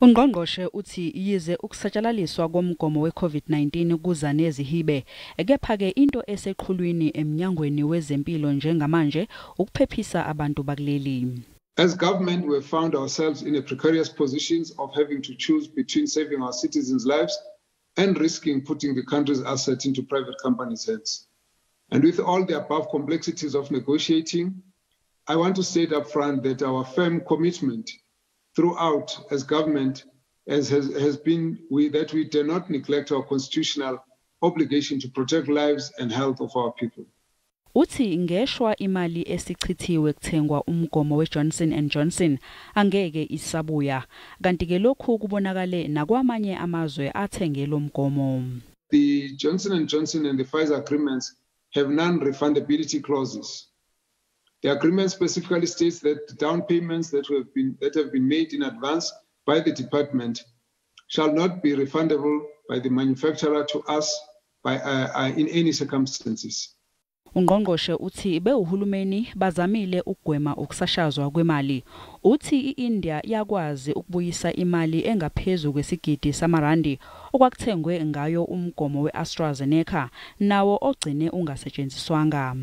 UNgqongqoshe uthi yize ukusatshalaliswa komgomo we-COVID-19 kuza nezihibe, kepha-ke into eseqhulwini emnyangweni wezempilo njengamanje ukuphephisa abantu bakuleli. As government, we have found ourselves in a precarious positions of having to choose between saving our citizens' lives and risking putting the country's assets into private companies' hands. And with all the above complexities of negotiating, I want to state up front that our firm commitment throughout as government has been that we do not neglect our constitutional obligation to protect lives and health of our people. Uthi ngeshwa imali esichithiwe kuthengwa umgomo weJoshson angeke isabuya, kanti ke lokhu kubonakale nakwamanye amazwe athenge lo mgomo. The Joshson and the Pfizer agreements have non-refundability clauses. The agreement specifically states that the down payments that have been made in advance by the department shall not be refundable by the manufacturer to us in any circumstances. UNgqongqoshe uthi behulumeni bazamile ukugwema ukusashazwa kwemali. Uthi iIndia yakwazi ukubuyisa imali engaphezulu kwesigidi samarandi okwakuthengwe ngayo umgomo weAstraZeneca nawo ogcine ungasetshenziswanga.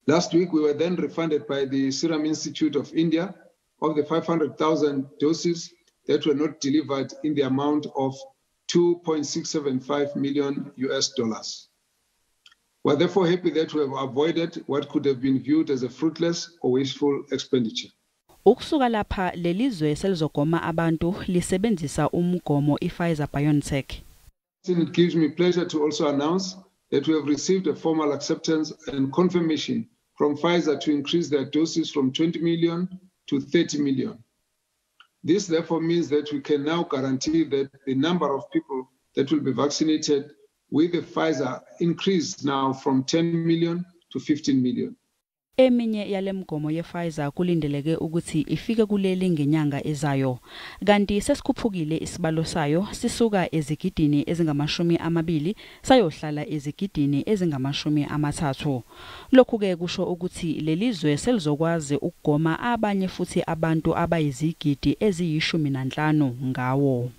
Last week, we were then refunded by the Serum Institute of India of the 500,000 doses that were not delivered in the amount of $2.675 million. We're therefore happy that we have avoided what could have been viewed as a fruitless or wasteful expenditure. Ukusuka lapha lelizwe selizogoma abantu lisebenzisa umgomo iPfizer-BioNTech. It gives me pleasure to also announce that we have received a formal acceptance and confirmation from Pfizer to increase their doses from 20 million to 30 million. This therefore means that we can now guarantee that the number of people that will be vaccinated with the Pfizer increased now from 10 million to 15 million. Eminye yale mgomo yePfizer kulindeleke ukuthi ifike kuleli ngenyanga ezayo. Kanti sesikhuphukile isibalo sayo sisuka ezigidini ezingama-20 sayohlala ezigidini ezingama-30. Lokhu ke kusho ukuthi lelizwe selizokwazi ukugoma abanye futhi abantu abayizigidi eziyi-15 ngawo.